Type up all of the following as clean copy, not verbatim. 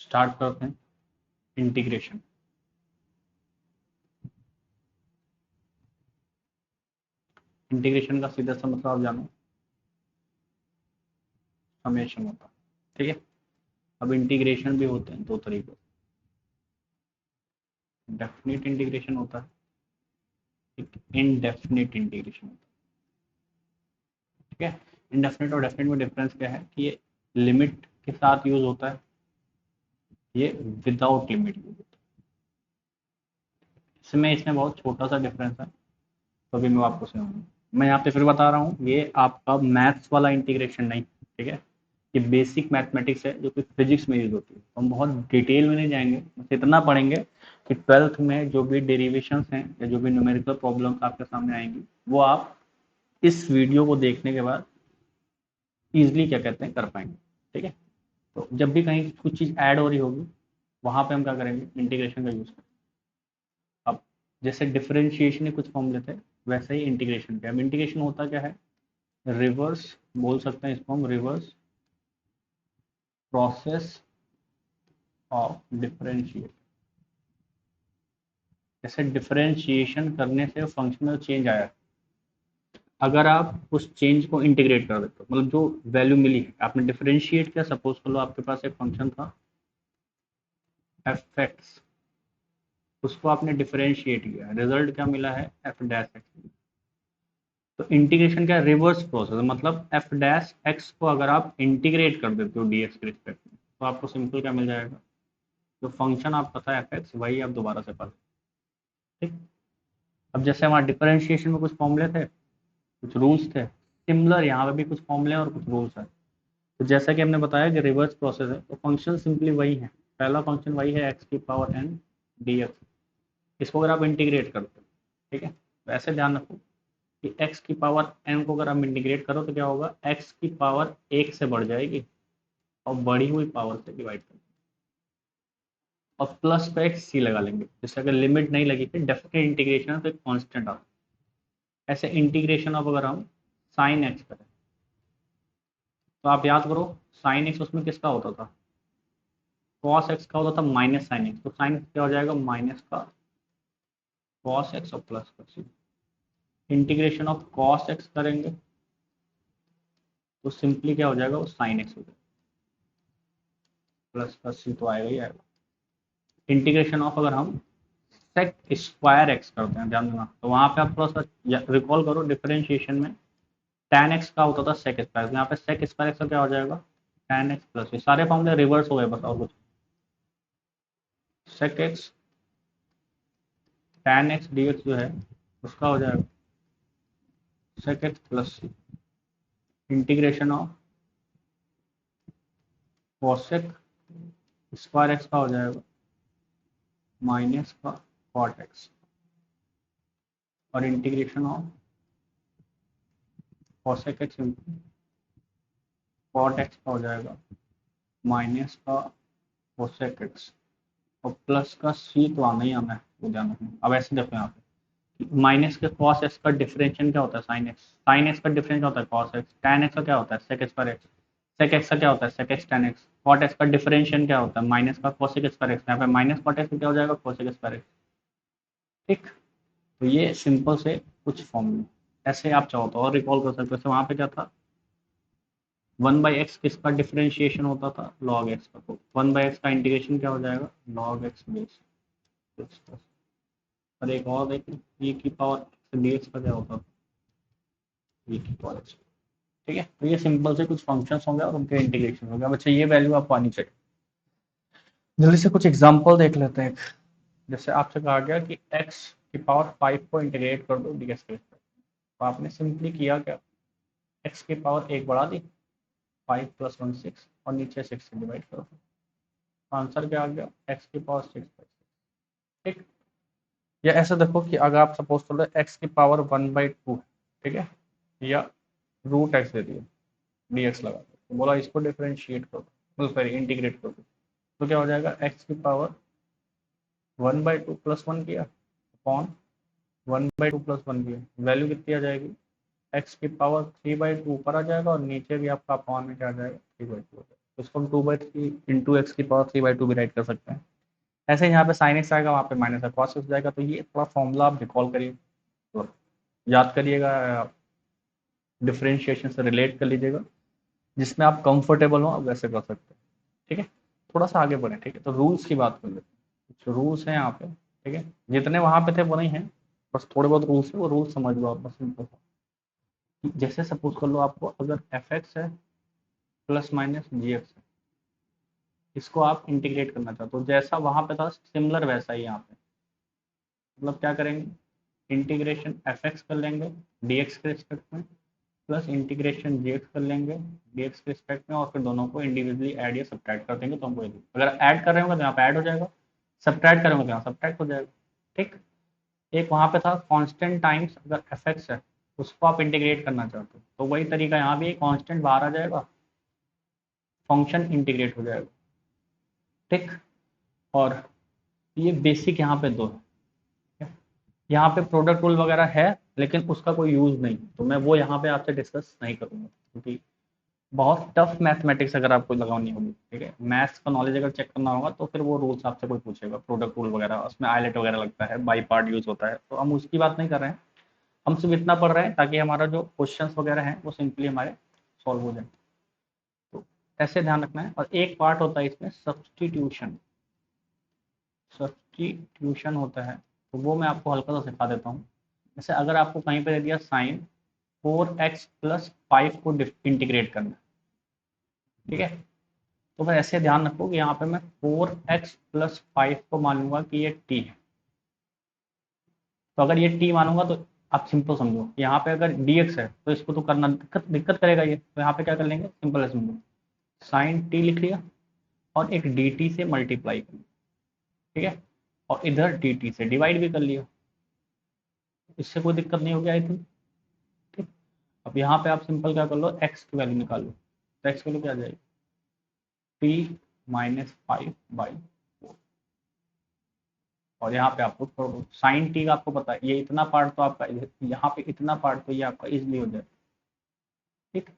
Start करते हैं integration. Integration का सीधा सा मतलब आप जानो, समेशन होता है। ठीक है, अब इंटीग्रेशन भी होते हैं दो तरीके से। डेफिनेट इंटीग्रेशन होता है, एक इनडेफिनेट इंटीग्रेशन होता है। ठीक है, इनडेफिनेट और डेफिनेट में डिफरेंस क्या है कि ये लिमिट के साथ यूज होता है, ये विदाउट लिमिट यूज होता है। इसमें बहुत छोटा सा डिफरेंस है, तो अभी मैं आपको समझाऊंगा। मैं यहाँ पे फिर बता रहा हूँ, ये आपका मैथ्स वाला इंटीग्रेशन नहीं, ठीक है, ये बेसिक मैथमेटिक्स है जो कि फिजिक्स में यूज होती है। हम बहुत डिटेल में नहीं जाएंगे, बस इतना पढ़ेंगे कि ट्वेल्थ में जो भी डेरिवेशंस हैं या जो भी न्यूमेरिकल प्रॉब्लम्स आपके सामने आएंगी, वो आप इस वीडियो को देखने के बाद ईजिली क्या कहते हैं कर पाएंगे। ठीक है, तो जब भी कहीं कुछ चीज़ ऐड हो रही होगी, वहाँ पे हम क्या करेंगे, इंटीग्रेशन का यूज़ करेंगे। अब जैसे डिफरेंशिएशन के कुछ फॉर्मूले थे, वैसे ही इंटीग्रेशन के। अब इंटीग्रेशन होता क्या है, रिवर्स बोल सकते हैं इसको हम, रिवर्स प्रोसेस ऑफ डिफरेंशिएट। जैसे डिफरेंशिएशन करने से फंक्शनल चेंज आया, अगर आप उस चेंज को इंटीग्रेट कर देते हो, मतलब जो वैल्यू मिली है आपने डिफरेंशिएट किया, सपोज कर लो आपके पास एक फंक्शन था एफ एक्स, उसको आपने डिफरेंशिएट किया, रिजल्ट क्या मिला है, एफ डैश एक्स। तो इंटीग्रेशन क्या, रिवर्स प्रोसेस, मतलब एफ डैश एक्स को अगर आप इंटीग्रेट कर देते हो डीएक्स के रिस्पेक्ट में, तो आपको सिंपल क्या मिल जाएगा, जो फंक्शन आपका था एफ एक्स, वही आप दोबारा से पढ़। ठीक, अब जैसे हमारे डिफरेंशिएशन में कुछ फॉर्मूले थे, कुछ रूल्स थे, सिमिलर यहाँ पे भी कुछ फॉर्मूले और कुछ रूल्स है। तो जैसा कि हमने बताया कि रिवर्स प्रोसेस है, तो फंक्शन सिंपली वही है, पहला फंक्शन वही है एक्स की पावर एन डी एक्स, इसको अगर आप इंटीग्रेट करते हो, ठीक है, तो ऐसे ध्यान रखो कि एक्स की पावर एन को अगर आप इंटीग्रेट करो तो क्या होगा, एक्स की पावर एक से बढ़ जाएगी और बढ़ी हुई पावर से डिवाइड कर, और प्लस पे एक सी लगा लेंगे, जैसे अगर लिमिट नहीं लगी थी डेफिनेट इंटीग्रेशन है तो एक कॉन्स्टेंट आता है। ऐसे इंटीग्रेशन ऑफ अगर हम साइन एक्स करें, तो आप याद करो साइन एक्स उसमें किसका होता था, कॉस एक्स का होता था माइनस साइन एक्स, तो साइन क्या हो जाएगा, माइनस का कॉस एक्स और प्लस का सी। इंटीग्रेशन ऑफ कॉस एक्स करेंगे तो सिंपली क्या हो जाएगा, वो साइन एक्स हो जाएगा, प्लस का सी तो आएगा ही आएगा। इंटीग्रेशन ऑफ अगर हम सेक स्क्वायर एक्स करते हैं, ध्यान देना, तो वहां पे आप थोड़ा सा रिकॉल करो, डिफरेंशिएशन में tan एक्स का होता था सेक स्क्वायर, यहाँ पे सेक स्क्वायर एक्स का क्या हो जाएगा, tan एक्स प्लस, ये सारे फॉर्मूले रिवर्स हो गए, बस और कुछ, sec x tan x d x जो है उसका हो जाएगा sec x plus C. Integration of cosec square x का हो जाएगा माइनस का कॉट एक्स, और integration of cosec x cot x का हो जाएगा माइनस का कोसेक एक्स, और प्लस का सी तो आना ही आना है, वो ध्यान रखना। अब ऐसे देखो यहाँ पे माइनस के कॉस एक्स का डिफरेंशियल क्या होता है, साइन एक्स का डिफरेंस होता है कॉस एक्स, टैन एक्स का क्या होता है sec square x, sec x का क्या होता है sec x tan x, cot x का डिफरेंशियल क्या होता है माइनस का कोसेक स्क्वायर एक्स, यहाँ पे माइनस कॉट एक्स क्या हो जाएगा कोसेक स्क्वायर एक्स। ठीक, तो ये सिंपल से कुछ फॉर्मूले, ऐसे आप चाहो तो और रिकॉल कर सकते हो। वहाँ पे क्या था, वन बाई एक्स किसका डिफरेंशिएशन होता था, लॉग एक्स का, तो वन बाई एक्स का इंटीग्रेशन क्या हो जाएगा, लॉग एक्स बेस। और एक और देखें, e की पावर डी एक्स का क्या होता है, e की पावर एक्स। ठीक है, तो ये सिंपल से कुछ फंक्शंस होंगे और उनके इंटीग्रेशन होंगे। अब अच्छा, ये वैल्यू आपको आनी चाहिए। जल्दी से कुछ एग्जांपल देख लेते हैं। जैसे आपसे कहा गया कि x की पावर 5 को इंटीग्रेट कर दो dx के, तो आपने सिंपली किया क्या, x की पावर एक बढ़ा दी, 5 प्लस 1 6, और नीचे 6 से डिवाइड करो, आंसर क्या आ गया, x की पावर 6। ठीक, या ऐसे देखो कि अगर आप सपोज कर लो x की पावर 1/2, ठीक है, या रूट एक्स दे दिया, डी एक्स लगा तो बोला इसको डिफरेंशिएट करो, मतलब सॉरी इंटीग्रेट करो, तो क्या हो जाएगा, एक्स की पावर 1/2 प्लस 1 किया अपॉन 1/2 प्लस 1 किया, वैल्यू कितनी आ जाएगी, एक्स की पावर 3/2 ऊपर आ जाएगा और नीचे भी आपका अपॉन में क्या आ जाएगा 3/2 हो जाएगा। तो इसको हम 2/3 इंटू एक्स की पावर 3/2 भी राइट कर सकते हैं। ऐसे यहाँ पे साइन एक्स आएगा, वहाँ पे माइनस का कॉस एक्स जाएगा। तो ये थोड़ा फॉर्मूला आप रिकॉल करिए, तो याद करिएगा, डिफ्रेंशिएशन से रिलेट कर लीजिएगा, जिसमें आप कंफर्टेबल हो आप वैसे कर सकते हैं। ठीक है, थोड़ा सा आगे बढ़े। ठीक है, तो रूल्स की बात कर लेते हैं। जो रूल्स हैं यहाँ पे, ठीक है, जितने वहाँ पे थे वो नहीं है, बस थोड़े बहुत रूल्स है, वो रूल्स समझ लो आप बस सिंपल। जैसे सपोज कर लो आपको अगर एफ एक्स है प्लस माइनस जी एक्स है, इसको आप इंटीग्रेट करना चाहते हो, जैसा वहां पे था सिमिलर वैसा ही यहाँ पे। मतलब क्या करेंगे, इंटीग्रेशन एफ एक्स कर लेंगे डी एक्स के रिस्पेक्ट में, प्लस इंटीग्रेशन जी एक्स कर लेंगे डी एक्स के रिस्पेक्ट में, और फिर दोनों को इंडिविजुअली ऐड या सब्ट्रैक्ट कर देंगे। तो हमको अगर ऐड कर रहे होंगे तो यहाँ पे ऐड हो जाएगा, सब्ट्रैक्ट करेंगे तो यहाँ सब्ट्रैक्ट हो जाएगा। ठीक, एक वहां पे था कांस्टेंट टाइम्स अगर एफ एक्स है, उसको आप इंटीग्रेट करना चाहते हो, तो वही तरीका यहाँ भी, कांस्टेंट बाहर आ जाएगा, फंक्शन इंटीग्रेट हो जाएगा। ठीक, और ये बेसिक यहाँ पे दो है। यहाँ पे प्रोडक्ट रूल वगैरह है, लेकिन उसका कोई यूज नहीं, तो मैं वो यहाँ पे आपसे डिस्कस नहीं करूंगा, क्योंकि बहुत टफ मैथमेटिक्स अगर आपको लगानी होगी, ठीक है, मैथ्स का नॉलेज अगर चेक करना होगा, तो फिर वो रूल्स आपसे कोई पूछेगा, प्रोडक्ट रूल वगैरह, उसमें आईलेट वगैरह लगता है, बाई पार्ट यूज होता है, तो हम उसकी बात नहीं कर रहे हैं। हम सिर्फ इतना पढ़ रहे हैं ताकि हमारा जो क्वेश्चंस वगैरह हैं वो सिंपली हमारे सॉल्व हो जाए। तो ऐसे ध्यान रखना है। और एक पार्ट होता है इसमें सब्सटीट्यूशन, सब्सटीट्यूशन होता है, तो वो मैं आपको हल्का सा सिखा देता हूँ। जैसे अगर आपको कहीं पर दे दिया साइन 4x+5 को इंटीग्रेट करना, ठीक है, तो मैं ऐसे ध्यान रखो कि यहाँ पे मैं 4x+5 को मानूंगा कि ये t है। तो अगर ये t मानूंगा तो आप सिंपल समझो, यहाँ पे अगर dx है तो इसको तो करना दिक्कत दिक्कत करेगा ये, तो यहाँ पे क्या कर लेंगे, सिंपल है, समझो, साइन t लिख लिया और एक dt से मल्टीप्लाई कर लिया, ठीक है, और इधर dt से डिवाइड भी कर लिया, इससे कोई दिक्कत नहीं होगी आई थिंक। ठीक, अब यहाँ पे आप सिंपल क्या कर लो, x की वैल्यू निकाल लो, तो x की वैल्यू क्या आ जाएगी, t-5/4, और यहाँ पे आपको साइन टी का आपको पता है, ये इतना पार्ट तो आपका, यहाँ पे इतना पार्ट तो ये आपका इजिली हो जाएगा। ठीक,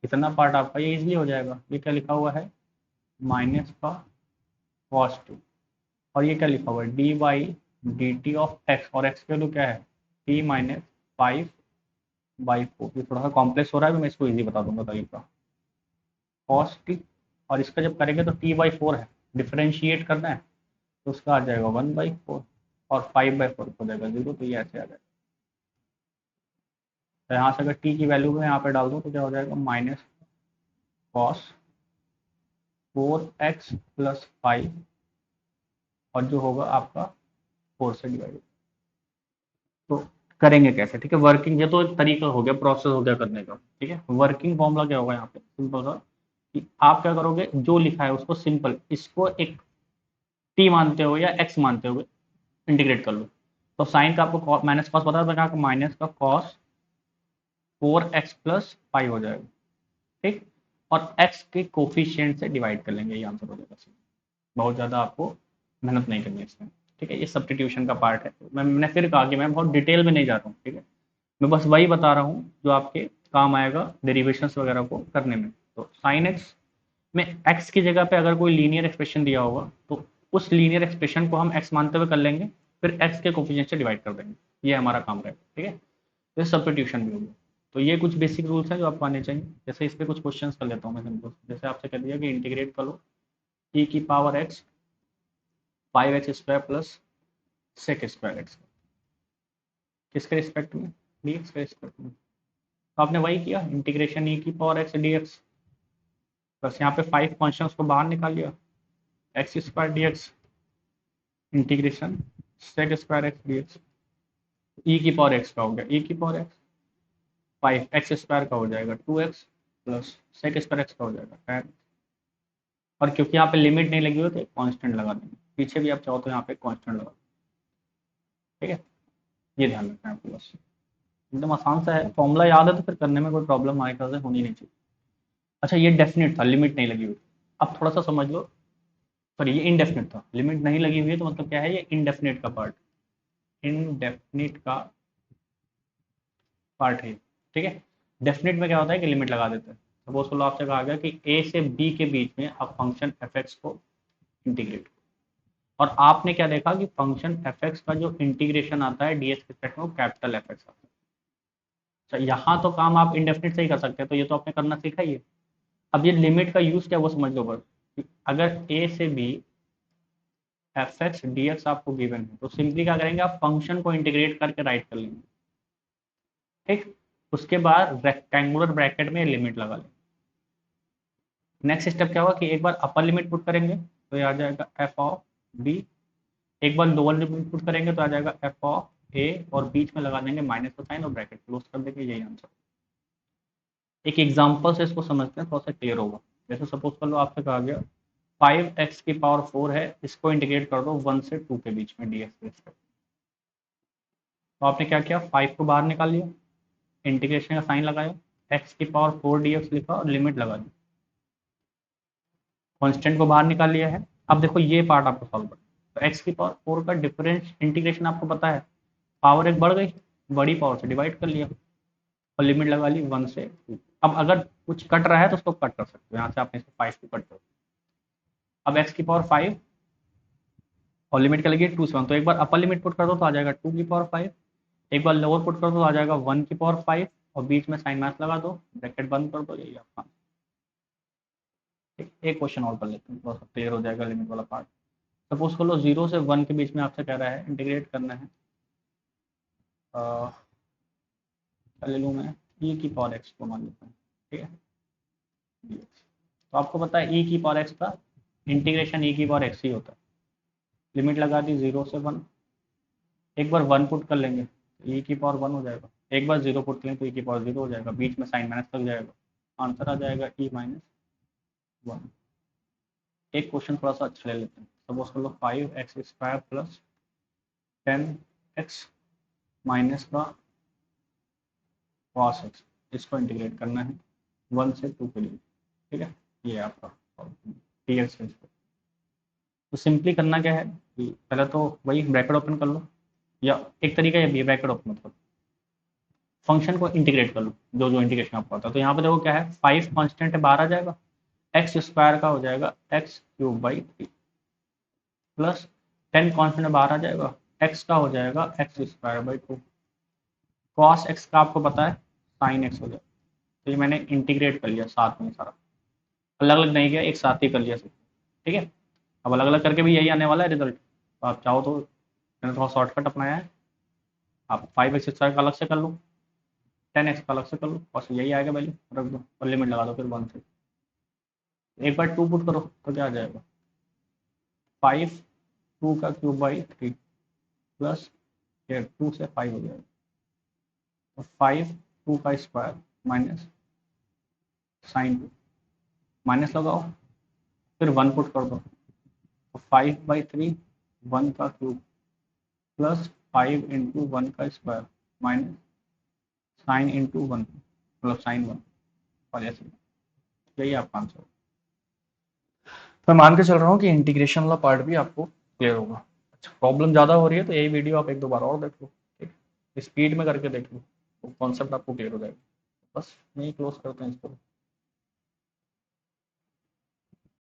इतना पार्ट आपका ये इजिली हो जाएगा। ये क्या लिखा हुआ है, माइनस का कॉस टू, और ये क्या लिखा हुआ है, dy/dt ऑफ एक्स, और एक्स की वैल्यू क्या है, t-5/4। ये थोड़ा सा कॉम्प्लेक्स हो रहा है, मैं इसको इजी बता दूंगा तरीका, कॉस टी, और इसका जब करेंगे तो t/4 है, डिफ्रेंशिएट करना है, तो उसका आ जाएगा 1/4, और 5/4 हो जाएगा 0, तो ये ऐसे आ जाएगा। तो यहाँ से अगर t की वैल्यू में यहाँ पे डाल दूँ तो क्या हो जाएगा, माइनस कॉस 4x+5, और जो होगा आपका 4 से डिवाइड। तो करेंगे कैसे, ठीक है, वर्किंग, ये तो एक तरीका हो गया, प्रोसेस हो गया करने का। ठीक है, वर्किंग फॉर्मूला क्या होगा यहाँ पे, सिंपल सा, कि आप क्या करोगे, जो लिखा है उसको सिंपल, इसको एक t मानते हो या x मानते हो इंटीग्रेट कर लो। तो साइन का आपको माइनस कॉस पता है, तो माइनस का कॉस 4x+5 हो जाएगा। ठीक, और x के कोफिशिएंट से डिवाइड कर लेंगे, ये आंसर हो जाएगा। बहुत ज़्यादा आपको मेहनत नहीं करनी है इसमें। ठीक है, ये सब्स्टिट्यूशन का पार्ट है। मैंने फिर कहा कि मैं बहुत डिटेल में नहीं जा रहा हूँ, ठीक है, मैं बस वही बता रहा हूँ जो आपके काम आएगा डेरिवेशंस वगैरह को करने में। तो साइन एक्स में एक्स की जगह पे अगर कोई लीनियर एक्सप्रेशन दिया होगा, तो उस लीनियर एक्सप्रेशन को हम एक्स मानते हुए कर लेंगे, फिर एक्स के कोफिशिएंट से डिवाइड कर देंगे, ये हमारा काम रहेगा। ठीक है, तो सब्स्टिट्यूशन भी होगी। तो ये कुछ बेसिक रूल्स हैं जो आपको आने चाहिए। जैसे इस पर कुछ क्वेश्चन कर लेता हूँ मैं सिंपल, जैसे आपसे कह दिया कि इंटीग्रेट करो e⁻x 5x² प्लस sec²x, किसके रिस्पेक्ट में, dx के रिस्पेक्ट में। तो आपने वही किया, इंटीग्रेशन e⁻x dx, बस यहाँ पे 5 कॉन्स्टेंट्स को बाहर निकाल लिया, x² dx integration sec²x dx, e⁻x का हो गया e⁻x, 5x² का हो जाएगा 2x, प्लस sec²x का हो जाएगा 10। और क्योंकि यहाँ पे लिमिट नहीं लगी हुई तो कांस्टेंट लगा देंगे, पीछे भी आप चाहो तो यहाँ पे कांस्टेंट लगा। ठीक है, ये ध्यान रखना है आपको, बस एकदम आसान सा है, फॉर्मूला याद है तो फिर करने में कोई प्रॉब्लम हमारे ख्याल से होनी नहीं चाहिए। अच्छा, ये डेफिनेट था, लिमिट नहीं लगी हुई, अब थोड़ा सा समझ लो, सॉरी ये इनडेफिनेट था, लिमिट नहीं लगी हुई है तो मतलब क्या है, ये इनडेफिनेट का पार्ट, इनडेफिनेट का पार्ट है। ठीक है, डेफिनेट में क्या होता है कि लिमिट लगा देते हैं, सपोज को आपसे कहा गया कि ए से बी के बीच में आप फंक्शन एफ एक्स को इंटीग्रेट, और आपने क्या देखा कि फंक्शन एफ एक्स का जो इंटीग्रेशन आता है डीएक्स के रिस्पेक्ट में वो कैपिटल एफ एक्स आता है। अच्छा, यहाँ तो काम आप इंडेफिनिट से ही कर सकते हैं, तो ये तो आपने करना सीखा ही है। अब ये लिमिट का यूज क्या वो समझ लो बस। अगर ए से B f x d x आपको गिवन है तो सिंपली क्या करेंगे, आप फंक्शन को इंटीग्रेट करके राइट कर लेंगे, ठीक। उसके बाद रेक्टेंगुलर ब्रैकेट में लिमिट लगा लेंगे। नेक्स्ट स्टेप क्या होगा कि एक बार अपर लिमिट पुट करेंगे तो ये आ जाएगा एफ ऑफ बी, एक बार लोअर लिमिट पुट करेंगे तो आ जाएगा एफ ऑफ ए, और बीच में लगा देंगे माइनस का साइन और ब्रैकेट क्लोज कर देंगे, यही आंसर। एक एग्जांपल से इसको समझते हैं, थोड़ा सा क्लियर होगा। जैसे सपोज कर लो आपसे कहा गया 5x की पावर 4 है, इसको इंटीग्रेट कर दो 1 से 2 के बीच में dx के रिस्पेक्ट। तो आपने क्या किया, 5 को बाहर निकाल लिया, इंटीग्रेशन का साइन लगाया, x की पावर 4 dx लिखा और लिमिट लगा दी, कांस्टेंट को बाहर निकाल लिया है। अब देखो ये पार्ट आपको सॉल्व करना है। तो x की पावर 4 का डिफरेंस इंटीग्रेशन आपको पता है, पावर एक बढ़ गई, बड़ी पावर से डिवाइड कर लिया और लिमिट लगा ली 1 से 2। अब अगर कुछ कट रहा है तो उसको कट कर सकते हो, यहाँ से आपने इसको 5 को कट कर। अब x की पावर 5 और लिमिट क्या लगी 2 से 1, तो एक बार अपर लिमिट पुट कर दो तो आ जाएगा 2 की पावर 5, एक बार लोअर पुट कर दो तो आ जाएगा 1 की पावर 5, और बीच में साइन माइनस लगा दो, ब्रैकेट बंद कर दो, यही आपका। एक क्वेश्चन और कर लेते हैं, थोड़ा सा क्लियर हो जाएगा लिमिट वाला पार्ट। सपोज कर लो 0 से 1 के बीच में आपसे कह रहा है इंटीग्रेट करना है, क्या ले लूँ मैं, e की पावर x को मान लेता हूँ, ठीक है। तो आपको पता है e की पावर x का इंटीग्रेशन e की पावर x ही होता है। लिमिट लगा दी 0 से 1, एक बार 1 पुट कर लेंगे e की पावर 1 हो जाएगा, एक बार 0 पुट करेंगे तो e की पावर 0 हो जाएगा, बीच में साइन माइनस लग जाएगा, आंसर आ जाएगा e माइनस 1। एक क्वेश्चन थोड़ा सा अच्छा ले लेते हैं। सपोज कर लो 5x² प्लस 10x माइनस का cos x, इसको इंटीग्रेट करना है 1 से 2 के लिए, ठीक है। ये आपका dx है। तो सिंपली करना क्या है कि पहले तो वही ब्रैकेट ओपन कर लो, या एक तरीका ये भी है, ब्रैकेट ओपन मत करो, फंक्शन को इंटीग्रेट कर लो, जो जो इंटीग्रेशन आपको आता है। तो यहाँ पे देखो क्या है, 5 कांस्टेंट है, बाहर आ जाएगा, x² का हो जाएगा x³ प्लस 10 कांस्टेंट बाहर आ जाएगा, x का हो जाएगा x²/2, cos x का आपको पता है sin x हो जाएगा। तो ये मैंने इंटीग्रेट कर लिया साथ में, सारा अलग अलग नहीं किया, एक साथ ही कर लिया, ठीक है। अब अलग अलग करके भी यही आने वाला है रिजल्ट, तो आप चाहो तो मैंने थोड़ा शॉर्टकट अपनाया है, आप 5x² का अलग से कर लो, 10x का अलग से कर लो, बस यही आएगा वैल्यू, रख दो और लिमिट लगा दो फिर 1 से। एक बार 2 पुट करो तो क्या आ जाएगा, 5 2^3 प्लस 2 से 5 हो जाएगा, तो 5 2 माइनस साइन 2, माइनस लगाओ फिर 1 पुट कर दो, तो 5/3 1^3 plus 5 into 1² minus sine into 1 मतलब साइन 1, और ऐसे यही आपका आंसर। मैं मान के चल रहा हूँ कि इंटीग्रेशन वाला पार्ट भी आपको क्लियर होगा। अच्छा, प्रॉब्लम ज़्यादा हो रही है तो यही वीडियो आप 1-2 बार और देख लो, ठीक, स्पीड में करके देख लो, तो कॉन्सेप्ट आपको क्लियर हो जाएगा। बस यही क्लोज करते हैं इसको।